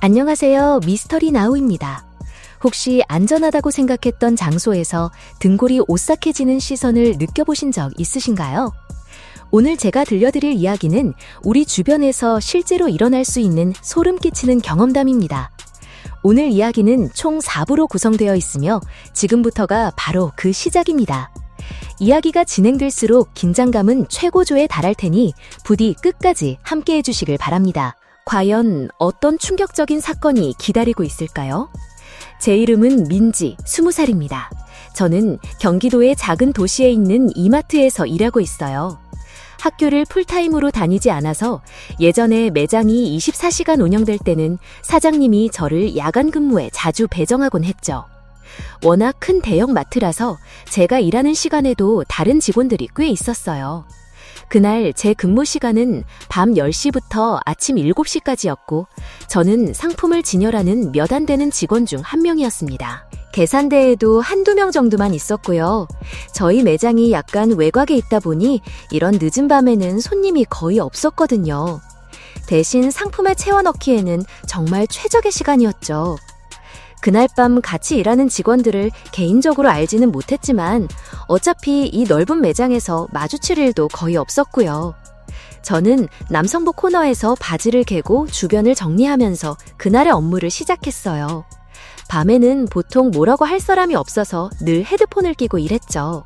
안녕하세요. 미스터리 나우입니다. 혹시 안전하다고 생각했던 장소에서 등골이 오싹해지는 시선을 느껴보신 적 있으신가요? 오늘 제가 들려드릴 이야기는 우리 주변에서 실제로 일어날 수 있는 소름 끼치는 경험담입니다. 오늘 이야기는 총 4부로 구성되어 있으며 지금부터가 바로 그 시작입니다. 이야기가 진행될수록 긴장감은 최고조에 달할 테니 부디 끝까지 함께 해주시길 바랍니다. 과연 어떤 충격적인 사건이 기다리고 있을까요? 제 이름은 민지, 20살입니다. 저는 경기도의 작은 도시에 있는 이마트에서 일하고 있어요. 학교를 풀타임으로 다니지 않아서 예전에 매장이 24시간 운영될 때는 사장님이 저를 야간 근무에 자주 배정하곤 했죠. 워낙 큰 대형 마트라서 제가 일하는 시간에도 다른 직원들이 꽤 있었어요. 그날 제 근무 시간은 밤 10시부터 아침 7시까지였고 저는 상품을 진열하는 몇 안 되는 직원 중 한 명이었습니다. 계산대에도 한두 명 정도만 있었고요. 저희 매장이 약간 외곽에 있다 보니 이런 늦은 밤에는 손님이 거의 없었거든요. 대신 상품을 채워 넣기에는 정말 최적의 시간이었죠. 그날 밤 같이 일하는 직원들을 개인적으로 알지는 못했지만 어차피 이 넓은 매장에서 마주칠 일도 거의 없었고요. 저는 남성복 코너에서 바지를 개고 주변을 정리하면서 그날의 업무를 시작했어요. 밤에는 보통 뭐라고 할 사람이 없어서 늘 헤드폰을 끼고 일했죠.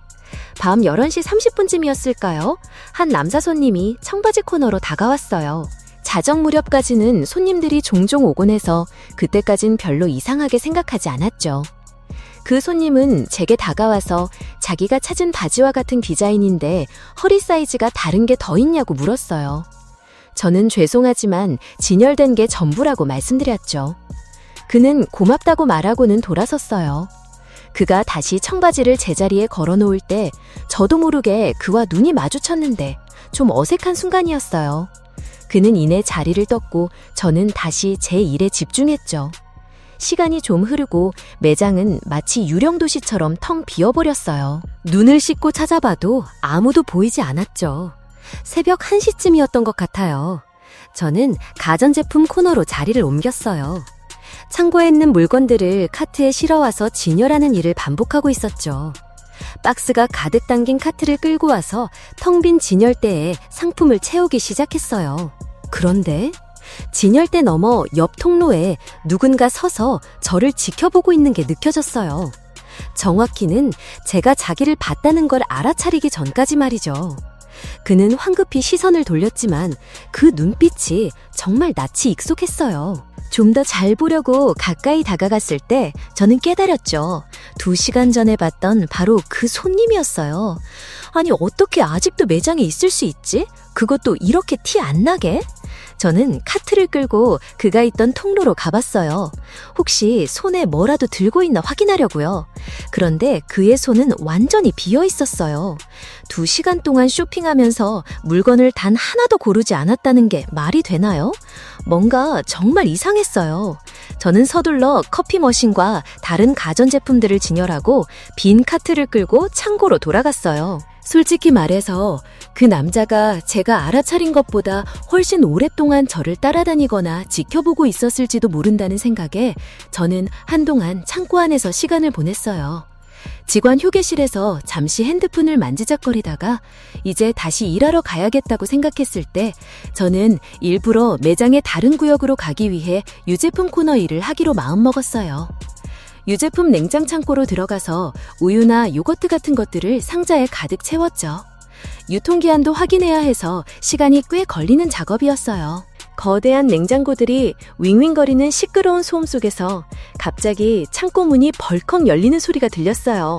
밤 11시 30분쯤이었을까요? 한 남사 손님이 청바지 코너로 다가왔어요. 자정 무렵까지는 손님들이 종종 오곤 해서 그때까진 별로 이상하게 생각하지 않았죠. 그 손님은 제게 다가와서 자기가 찾은 바지와 같은 디자인인데 허리 사이즈가 다른 게 더 있냐고 물었어요. 저는 죄송하지만 진열된 게 전부라고 말씀드렸죠. 그는 고맙다고 말하고는 돌아섰어요. 그가 다시 청바지를 제자리에 걸어놓을 때 저도 모르게 그와 눈이 마주쳤는데 좀 어색한 순간이었어요. 그는 이내 자리를 떴고 저는 다시 제 일에 집중했죠. 시간이 좀 흐르고 매장은 마치 유령도시처럼 텅 비어버렸어요. 눈을 씻고 찾아봐도 아무도 보이지 않았죠. 새벽 1시쯤이었던 것 같아요. 저는 가전제품 코너로 자리를 옮겼어요. 창고에 있는 물건들을 카트에 실어와서 진열하는 일을 반복하고 있었죠. 박스가 가득 담긴 카트를 끌고 와서 텅 빈 진열대에 상품을 채우기 시작했어요. 그런데 진열대 너머 옆 통로에 누군가 서서 저를 지켜보고 있는 게 느껴졌어요. 정확히는 제가 자기를 봤다는 걸 알아차리기 전까지 말이죠. 그는 황급히 시선을 돌렸지만 그 눈빛이 정말 낯이 익숙했어요. 좀 더 잘 보려고 가까이 다가갔을 때 저는 깨달았죠. 2시간 전에 봤던 바로 그 손님이었어요. 아니 어떻게 아직도 매장에 있을 수 있지? 그것도 이렇게 티 안 나게? 저는 카트를 끌고 그가 있던 통로로 가봤어요. 혹시 손에 뭐라도 들고 있나 확인하려고요. 그런데 그의 손은 완전히 비어 있었어요. 2시간 동안 쇼핑하면서 물건을 단 하나도 고르지 않았다는 게 말이 되나요? 뭔가 정말 이상했어요. 저는 서둘러 커피 머신과 다른 가전제품들을 진열하고 빈 카트를 끌고 창고로 돌아갔어요. 솔직히 말해서 그 남자가 제가 알아차린 것보다 훨씬 오랫동안 저를 따라다니거나 지켜보고 있었을지도 모른다는 생각에 저는 한동안 창고 안에서 시간을 보냈어요. 직원 휴게실에서 잠시 핸드폰을 만지작거리다가 이제 다시 일하러 가야겠다고 생각했을 때 저는 일부러 매장의 다른 구역으로 가기 위해 유제품 코너 일을 하기로 마음먹었어요. 유제품 냉장 창고로 들어가서 우유나 요거트 같은 것들을 상자에 가득 채웠죠. 유통기한도 확인해야 해서 시간이 꽤 걸리는 작업이었어요. 거대한 냉장고들이 윙윙거리는 시끄러운 소음 속에서 갑자기 창고 문이 벌컥 열리는 소리가 들렸어요.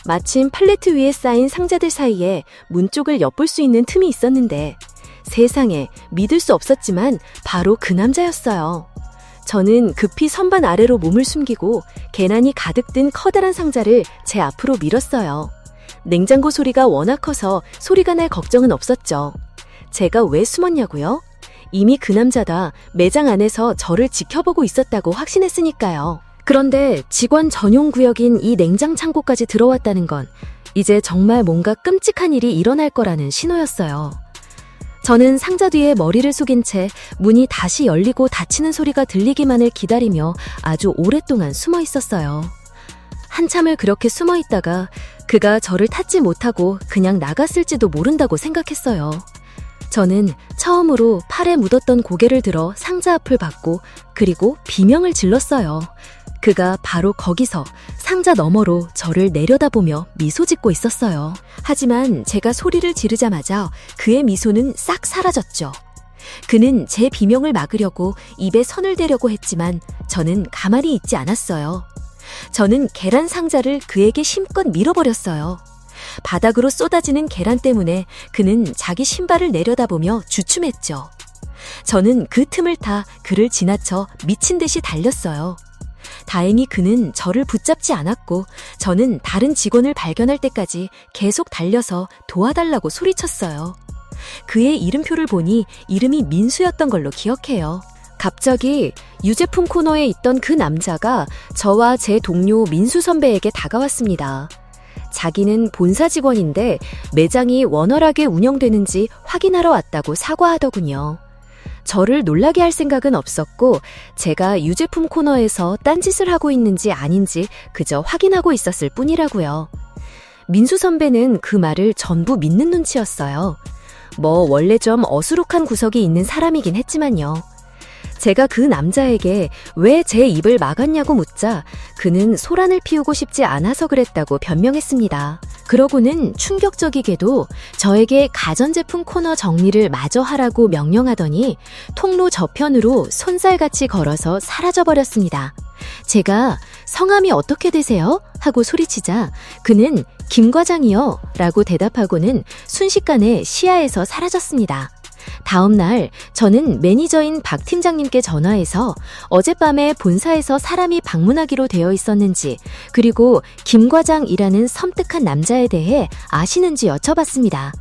마침 팔레트 위에 쌓인 상자들 사이에 문 쪽을 엿볼 수 있는 틈이 있었는데 세상에 믿을 수 없었지만 바로 그 남자였어요. 저는 급히 선반 아래로 몸을 숨기고 계란이 가득 든 커다란 상자를 제 앞으로 밀었어요. 냉장고 소리가 워낙 커서 소리가 날 걱정은 없었죠. 제가 왜 숨었냐고요? 이미 그 남자다 매장 안에서 저를 지켜보고 있었다고 확신했으니까요. 그런데 직원 전용 구역인 이 냉장 창고까지 들어왔다는 건 이제 정말 뭔가 끔찍한 일이 일어날 거라는 신호였어요. 저는 상자 뒤에 머리를 숙인 채 문이 다시 열리고 닫히는 소리가 들리기만을 기다리며 아주 오랫동안 숨어 있었어요. 한참을 그렇게 숨어 있다가 그가 저를 찾지 못하고 그냥 나갔을지도 모른다고 생각했어요. 저는 처음으로 팔에 묻었던 고개를 들어 상자 앞을 봤고 그리고 비명을 질렀어요. 그가 바로 거기서 상자 너머로 저를 내려다보며 미소 짓고 있었어요. 하지만 제가 소리를 지르자마자 그의 미소는 싹 사라졌죠. 그는 제 비명을 막으려고 입에 선을 대려고 했지만 저는 가만히 있지 않았어요. 저는 계란 상자를 그에게 힘껏 밀어버렸어요. 바닥으로 쏟아지는 계란 때문에 그는 자기 신발을 내려다보며 주춤했죠. 저는 그 틈을 타 그를 지나쳐 미친 듯이 달렸어요. 다행히 그는 저를 붙잡지 않았고 저는 다른 직원을 발견할 때까지 계속 달려서 도와달라고 소리쳤어요. 그의 이름표를 보니 이름이 민수였던 걸로 기억해요. 갑자기 유제품 코너에 있던 그 남자가 저와 제 동료 민수 선배에게 다가왔습니다. 자기는 본사 직원인데 매장이 원활하게 운영되는지 확인하러 왔다고 사과하더군요. 저를 놀라게 할 생각은 없었고 제가 유제품 코너에서 딴짓을 하고 있는지 아닌지 그저 확인하고 있었을 뿐이라고요. 민수 선배는 그 말을 전부 믿는 눈치였어요. 원래 좀 어수룩한 구석이 있는 사람이긴 했지만요. 제가 그 남자에게 왜 제 입을 막았냐고 묻자 그는 소란을 피우고 싶지 않아서 그랬다고 변명했습니다. 그러고는 충격적이게도 저에게 가전제품 코너 정리를 마저 하라고 명령하더니 통로 저편으로 손살같이 걸어서 사라져버렸습니다. 제가 성함이 어떻게 되세요? 하고 소리치자 그는 김 과장이요 라고 대답하고는 순식간에 시야에서 사라졌습니다. 다음 날 저는 매니저인 박 팀장님께 전화해서 어젯밤에 본사에서 사람이 방문하기로 되어 있었는지 그리고 김 과장이라는 섬뜩한 남자에 대해 아시는지 여쭤봤습니다.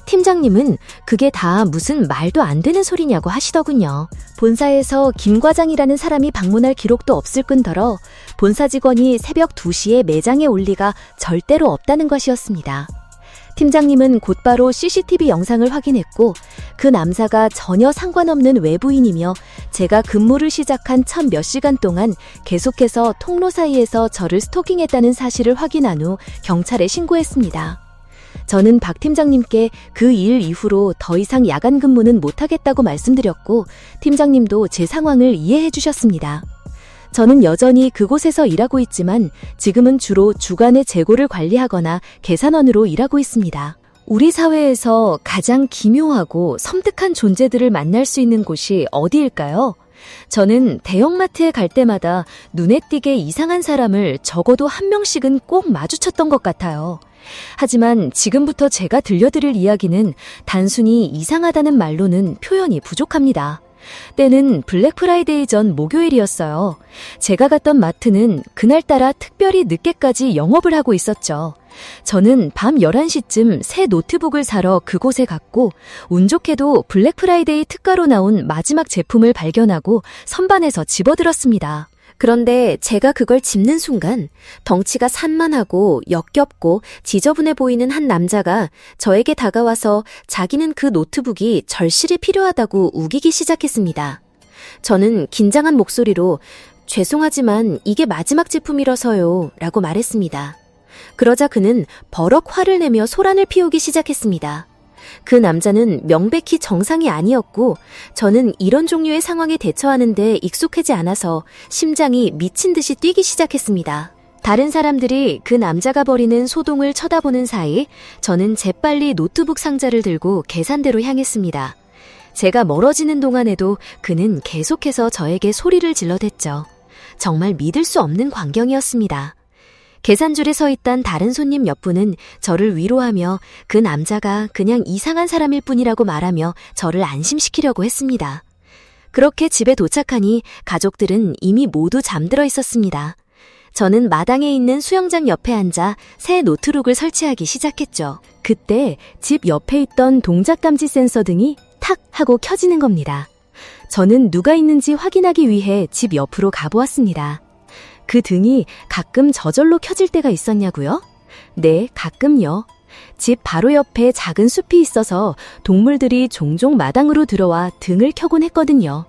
팀장님은 그게 다 무슨 말도 안 되는 소리냐고 하시더군요. 본사에서 김 과장이라는 사람이 방문할 기록도 없을 뿐더러 본사 직원이 새벽 2시에 매장에 올 리가 절대로 없다는 것이었습니다. 팀장님은 곧바로 CCTV 영상을 확인했고 그 남자가 전혀 상관없는 외부인이며 제가 근무를 시작한 첫 몇 시간 동안 계속해서 통로 사이에서 저를 스토킹했다는 사실을 확인한 후 경찰에 신고했습니다. 저는 박 팀장님께 그 일 이후로 더 이상 야간 근무는 못하겠다고 말씀드렸고 팀장님도 제 상황을 이해해 주셨습니다. 저는 여전히 그곳에서 일하고 있지만 지금은 주로 주간의 재고를 관리하거나 계산원으로 일하고 있습니다. 우리 사회에서 가장 기묘하고 섬뜩한 존재들을 만날 수 있는 곳이 어디일까요? 저는 대형마트에 갈 때마다 눈에 띄게 이상한 사람을 적어도 한 명씩은 꼭 마주쳤던 것 같아요. 하지만 지금부터 제가 들려드릴 이야기는 단순히 이상하다는 말로는 표현이 부족합니다. 때는 블랙 프라이데이 전 목요일이었어요. 제가 갔던 마트는 그날따라 특별히 늦게까지 영업을 하고 있었죠. 저는 밤 11시쯤 새 노트북을 사러 그곳에 갔고 운 좋게도 블랙 프라이데이 특가로 나온 마지막 제품을 발견하고 선반에서 집어들었습니다. 그런데 제가 그걸 집는 순간 덩치가 산만하고 역겹고 지저분해 보이는 한 남자가 저에게 다가와서 자기는 그 노트북이 절실히 필요하다고 우기기 시작했습니다. 저는 긴장한 목소리로 죄송하지만 이게 마지막 제품이라서요 라고 말했습니다. 그러자 그는 버럭 화를 내며 소란을 피우기 시작했습니다. 그 남자는 명백히 정상이 아니었고 저는 이런 종류의 상황에 대처하는 데 익숙하지 않아서 심장이 미친 듯이 뛰기 시작했습니다. 다른 사람들이 그 남자가 벌이는 소동을 쳐다보는 사이 저는 재빨리 노트북 상자를 들고 계산대로 향했습니다. 제가 멀어지는 동안에도 그는 계속해서 저에게 소리를 질러댔죠. 정말 믿을 수 없는 광경이었습니다. 계산줄에 서 있던 다른 손님 몇 분은 저를 위로하며 그 남자가 그냥 이상한 사람일 뿐이라고 말하며 저를 안심시키려고 했습니다. 그렇게 집에 도착하니 가족들은 이미 모두 잠들어 있었습니다. 저는 마당에 있는 수영장 옆에 앉아 새 노트북을 설치하기 시작했죠. 그때 집 옆에 있던 동작감지 센서 등이 탁 하고 켜지는 겁니다. 저는 누가 있는지 확인하기 위해 집 옆으로 가보았습니다. 그 등이 가끔 저절로 켜질 때가 있었냐고요? 네, 가끔요. 집 바로 옆에 작은 숲이 있어서 동물들이 종종 마당으로 들어와 등을 켜곤 했거든요.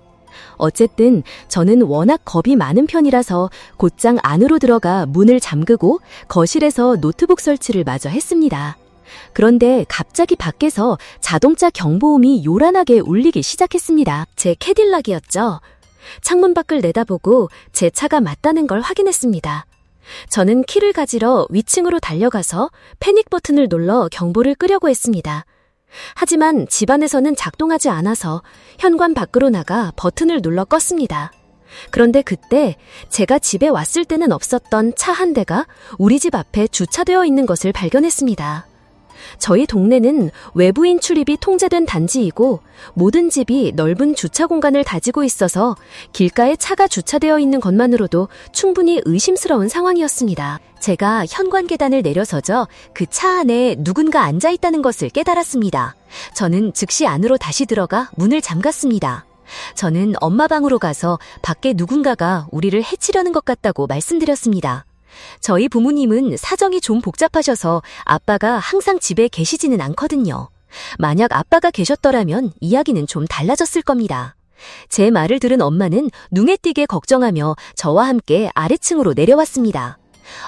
어쨌든 저는 워낙 겁이 많은 편이라서 곧장 안으로 들어가 문을 잠그고 거실에서 노트북 설치를 마저 했습니다. 그런데 갑자기 밖에서 자동차 경보음이 요란하게 울리기 시작했습니다. 제 캐딜락이었죠. 창문 밖을 내다보고 제 차가 맞다는 걸 확인했습니다. 저는 키를 가지러 위층으로 달려가서 패닉 버튼을 눌러 경보를 끄려고 했습니다. 하지만 집 안에서는 작동하지 않아서 현관 밖으로 나가 버튼을 눌러 껐습니다. 그런데 그때 제가 집에 왔을 때는 없었던 차 한 대가 우리 집 앞에 주차되어 있는 것을 발견했습니다. 저희 동네는 외부인 출입이 통제된 단지이고 모든 집이 넓은 주차 공간을 가지고 있어서 길가에 차가 주차되어 있는 것만으로도 충분히 의심스러운 상황이었습니다. 제가 현관 계단을 내려서져 그 차 안에 누군가 앉아 있다는 것을 깨달았습니다. 저는 즉시 안으로 다시 들어가 문을 잠갔습니다. 저는 엄마 방으로 가서 밖에 누군가가 우리를 해치려는 것 같다고 말씀드렸습니다. 저희 부모님은 사정이 좀 복잡하셔서 아빠가 항상 집에 계시지는 않거든요. 만약 아빠가 계셨더라면 이야기는 좀 달라졌을 겁니다. 제 말을 들은 엄마는 눈에 띄게 걱정하며 저와 함께 아래층으로 내려왔습니다.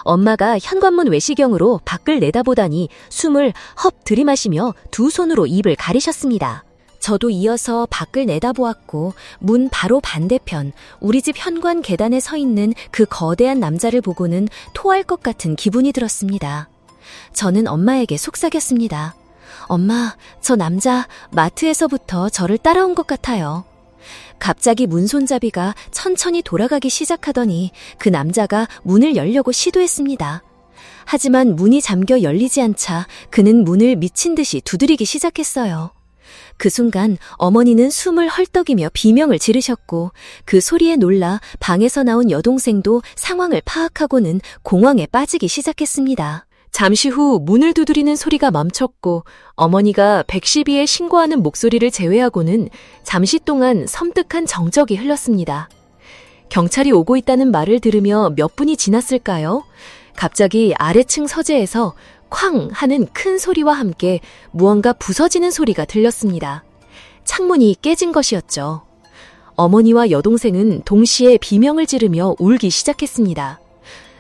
엄마가 현관문 외시경으로 밖을 내다보다니 숨을 헙 들이마시며 두 손으로 입을 가리셨습니다. 저도 이어서 밖을 내다보았고 문 바로 반대편 우리 집 현관 계단에 서 있는 그 거대한 남자를 보고는 토할 것 같은 기분이 들었습니다. 저는 엄마에게 속삭였습니다. 엄마, 저 남자 마트에서부터 저를 따라온 것 같아요. 갑자기 문 손잡이가 천천히 돌아가기 시작하더니 그 남자가 문을 열려고 시도했습니다. 하지만 문이 잠겨 열리지 않자 그는 문을 미친 듯이 두드리기 시작했어요. 그 순간 어머니는 숨을 헐떡이며 비명을 지르셨고 그 소리에 놀라 방에서 나온 여동생도 상황을 파악하고는 공황에 빠지기 시작했습니다. 잠시 후 문을 두드리는 소리가 멈췄고 어머니가 112에 신고하는 목소리를 제외하고는 잠시 동안 섬뜩한 정적이 흘렀습니다. 경찰이 오고 있다는 말을 들으며 몇 분이 지났을까요? 갑자기 아래층 서재에서 쾅 하는 큰 소리와 함께 무언가 부서지는 소리가 들렸습니다. 창문이 깨진 것이었죠. 어머니와 여동생은 동시에 비명을 지르며 울기 시작했습니다.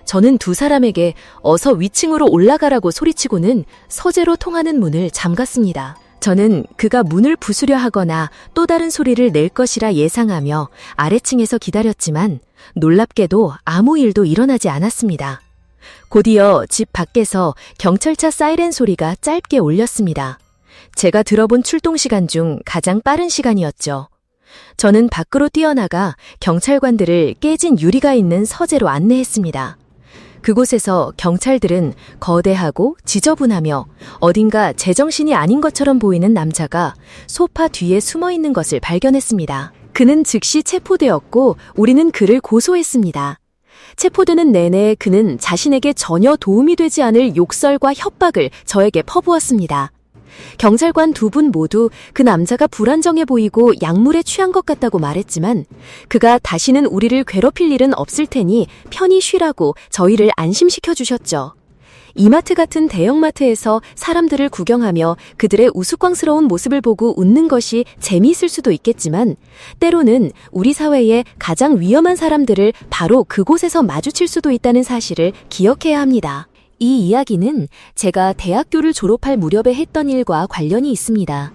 저는 두 사람에게 어서 위층으로 올라가라고 소리치고는 서재로 통하는 문을 잠갔습니다. 저는 그가 문을 부수려 하거나 또 다른 소리를 낼 것이라 예상하며 아래층에서 기다렸지만 놀랍게도 아무 일도 일어나지 않았습니다. 곧이어 집 밖에서 경찰차 사이렌 소리가 짧게 울렸습니다. 제가 들어본 출동 시간 중 가장 빠른 시간이었죠. 저는 밖으로 뛰어나가 경찰관들을 깨진 유리가 있는 서재로 안내했습니다. 그곳에서 경찰들은 거대하고 지저분하며 어딘가 제정신이 아닌 것처럼 보이는 남자가 소파 뒤에 숨어 있는 것을 발견했습니다. 그는 즉시 체포되었고 우리는 그를 고소했습니다. 체포되는 내내 그는 자신에게 전혀 도움이 되지 않을 욕설과 협박을 저에게 퍼부었습니다. 경찰관 두 분 모두 그 남자가 불안정해 보이고 약물에 취한 것 같다고 말했지만 그가 다시는 우리를 괴롭힐 일은 없을 테니 편히 쉬라고 저희를 안심시켜 주셨죠. 이마트 같은 대형마트에서 사람들을 구경하며 그들의 우스꽝스러운 모습을 보고 웃는 것이 재미있을 수도 있겠지만 때로는 우리 사회의 가장 위험한 사람들을 바로 그곳에서 마주칠 수도 있다는 사실을 기억해야 합니다. 이 이야기는 제가 대학교를 졸업할 무렵에 했던 일과 관련이 있습니다.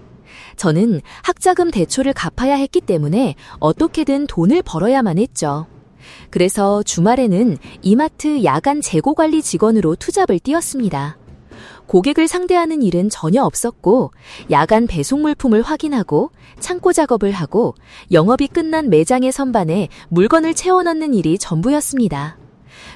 저는 학자금 대출을 갚아야 했기 때문에 어떻게든 돈을 벌어야만 했죠. 그래서 주말에는 이마트 야간 재고관리 직원으로 투잡을 뛰었습니다. 고객을 상대하는 일은 전혀 없었고 야간 배송 물품을 확인하고 창고 작업을 하고 영업이 끝난 매장의 선반에 물건을 채워넣는 일이 전부였습니다.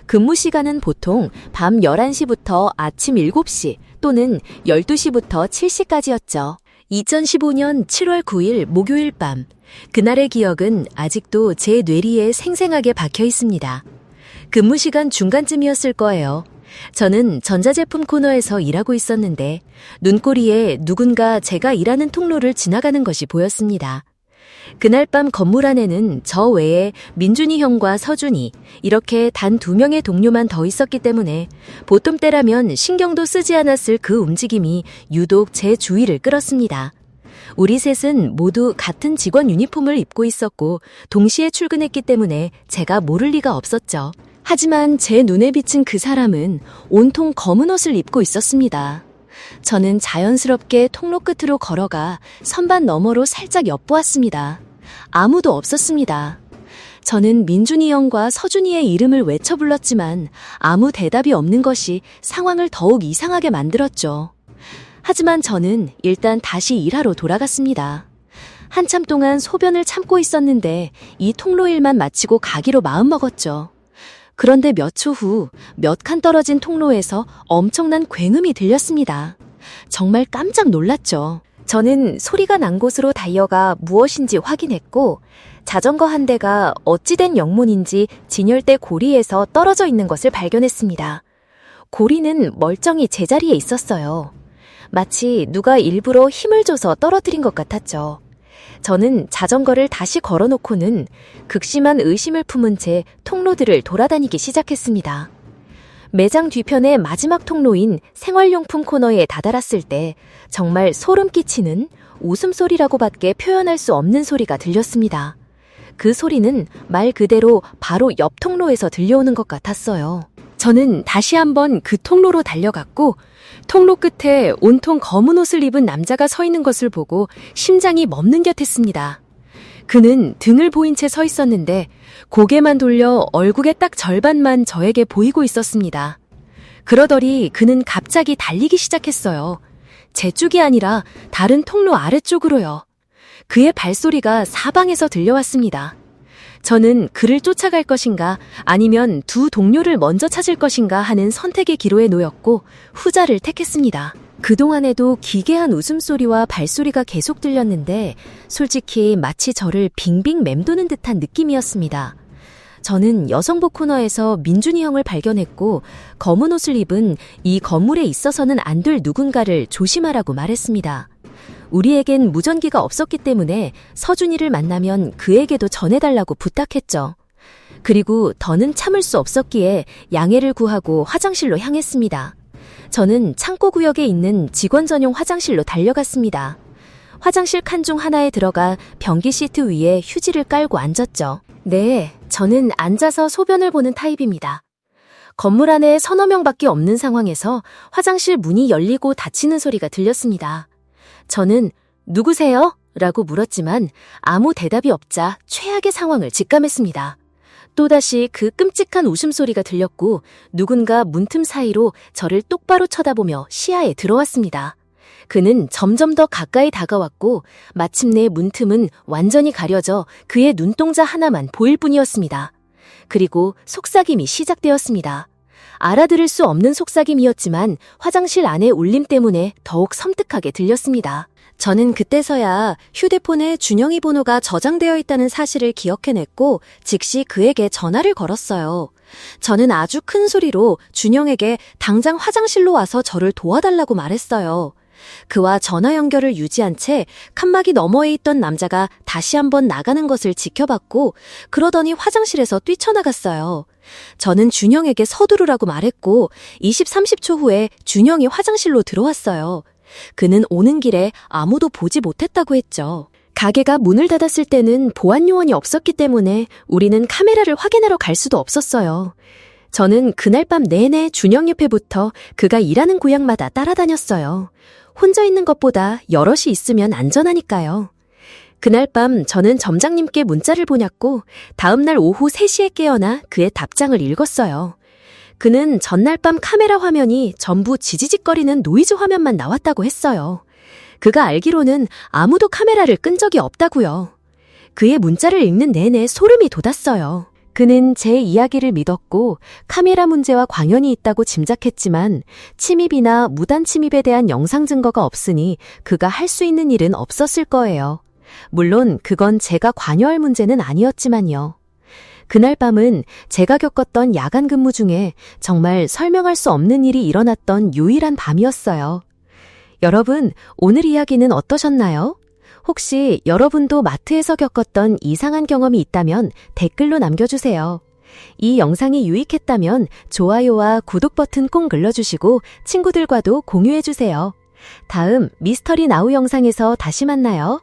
근무 시간은 보통 밤 11시부터 아침 7시 또는 12시부터 7시까지였죠. 2015년 7월 9일 목요일 밤, 그날의 기억은 아직도 제 뇌리에 생생하게 박혀 있습니다. 근무 시간 중간쯤이었을 거예요. 저는 전자제품 코너에서 일하고 있었는데 눈꼬리에 누군가 제가 일하는 통로를 지나가는 것이 보였습니다. 그날 밤 건물 안에는 저 외에 민준이 형과 서준이 이렇게 단 2명의 동료만 더 있었기 때문에 보통 때라면 신경도 쓰지 않았을 그 움직임이 유독 제 주의를 끌었습니다. 우리 셋은 모두 같은 직원 유니폼을 입고 있었고 동시에 출근했기 때문에 제가 모를 리가 없었죠. 하지만 제 눈에 비친 그 사람은 온통 검은 옷을 입고 있었습니다. 저는 자연스럽게 통로 끝으로 걸어가 선반 너머로 살짝 엿보았습니다. 아무도 없었습니다. 저는 민준이 형과 서준이의 이름을 외쳐 불렀지만 아무 대답이 없는 것이 상황을 더욱 이상하게 만들었죠. 하지만 저는 일단 다시 일하러 돌아갔습니다. 한참 동안 소변을 참고 있었는데 이 통로 일만 마치고 가기로 마음먹었죠. 그런데 몇 초 후 몇 칸 떨어진 통로에서 엄청난 굉음이 들렸습니다. 정말 깜짝 놀랐죠. 저는 소리가 난 곳으로 달려가 무엇인지 확인했고 자전거 한 대가 어찌된 영문인지 진열대 고리에서 떨어져 있는 것을 발견했습니다. 고리는 멀쩡히 제자리에 있었어요. 마치 누가 일부러 힘을 줘서 떨어뜨린 것 같았죠. 저는 자전거를 다시 걸어놓고는 극심한 의심을 품은 채 통로들을 돌아다니기 시작했습니다. 매장 뒤편의 마지막 통로인 생활용품 코너에 다다랐을 때 정말 소름 끼치는 웃음소리라고밖에 표현할 수 없는 소리가 들렸습니다. 그 소리는 말 그대로 바로 옆 통로에서 들려오는 것 같았어요. 저는 다시 한번 그 통로로 달려갔고 통로 끝에 온통 검은 옷을 입은 남자가 서 있는 것을 보고 심장이 멎는 듯했습니다. 그는 등을 보인 채 서 있었는데 고개만 돌려 얼굴의 딱 절반만 저에게 보이고 있었습니다. 그러더니 그는 갑자기 달리기 시작했어요. 제 쪽이 아니라 다른 통로 아래쪽으로요. 그의 발소리가 사방에서 들려왔습니다. 저는 그를 쫓아갈 것인가 아니면 두 동료를 먼저 찾을 것인가 하는 선택의 기로에 놓였고 후자를 택했습니다. 그동안에도 기괴한 웃음소리와 발소리가 계속 들렸는데 솔직히 마치 저를 빙빙 맴도는 듯한 느낌이었습니다. 저는 여성복 코너에서 민준이 형을 발견했고 검은 옷을 입은 이 건물에 있어서는 안 될 누군가를 조심하라고 말했습니다. 우리에겐 무전기가 없었기 때문에 서준이를 만나면 그에게도 전해달라고 부탁했죠. 그리고 더는 참을 수 없었기에 양해를 구하고 화장실로 향했습니다. 저는 창고 구역에 있는 직원 전용 화장실로 달려갔습니다. 화장실 칸 중 하나에 들어가 변기 시트 위에 휴지를 깔고 앉았죠. 네, 저는 앉아서 소변을 보는 타입입니다. 건물 안에 서너 명밖에 없는 상황에서 화장실 문이 열리고 닫히는 소리가 들렸습니다. 저는 누구세요? 라고 물었지만 아무 대답이 없자 최악의 상황을 직감했습니다. 또다시 그 끔찍한 웃음소리가 들렸고 누군가 문틈 사이로 저를 똑바로 쳐다보며 시야에 들어왔습니다. 그는 점점 더 가까이 다가왔고 마침내 문틈은 완전히 가려져 그의 눈동자 하나만 보일 뿐이었습니다. 그리고 속삭임이 시작되었습니다. 알아들을 수 없는 속삭임이었지만 화장실 안의 울림 때문에 더욱 섬뜩하게 들렸습니다. 저는 그때서야 휴대폰에 준영이 번호가 저장되어 있다는 사실을 기억해냈고 즉시 그에게 전화를 걸었어요. 저는 아주 큰 소리로 준영에게 당장 화장실로 와서 저를 도와달라고 말했어요. 그와 전화 연결을 유지한 채 칸막이 너머에 있던 남자가 다시 한번 나가는 것을 지켜봤고 그러더니 화장실에서 뛰쳐나갔어요. 저는 준영에게 서두르라고 말했고 20, 30초 후에 준영이 화장실로 들어왔어요. 그는 오는 길에 아무도 보지 못했다고 했죠. 가게가 문을 닫았을 때는 보안 요원이 없었기 때문에 우리는 카메라를 확인하러 갈 수도 없었어요. 저는 그날 밤 내내 준영 옆에 붙어 그가 일하는 구역마다 따라다녔어요. 혼자 있는 것보다 여럿이 있으면 안전하니까요. 그날 밤 저는 점장님께 문자를 보냈고 다음날 오후 3시에 깨어나 그의 답장을 읽었어요. 그는 전날 밤 카메라 화면이 전부 지지직거리는 노이즈 화면만 나왔다고 했어요. 그가 알기로는 아무도 카메라를 끈 적이 없다고요. 그의 문자를 읽는 내내 소름이 돋았어요. 그는 제 이야기를 믿었고 카메라 문제와 관련이 있다고 짐작했지만 침입이나 무단 침입에 대한 영상 증거가 없으니 그가 할 수 있는 일은 없었을 거예요. 물론 그건 제가 관여할 문제는 아니었지만요. 그날 밤은 제가 겪었던 야간 근무 중에 정말 설명할 수 없는 일이 일어났던 유일한 밤이었어요. 여러분, 오늘 이야기는 어떠셨나요? 혹시 여러분도 마트에서 겪었던 이상한 경험이 있다면 댓글로 남겨주세요. 이 영상이 유익했다면 좋아요와 구독 버튼 꼭 눌러주시고 친구들과도 공유해주세요. 다음 미스터리 나우 영상에서 다시 만나요.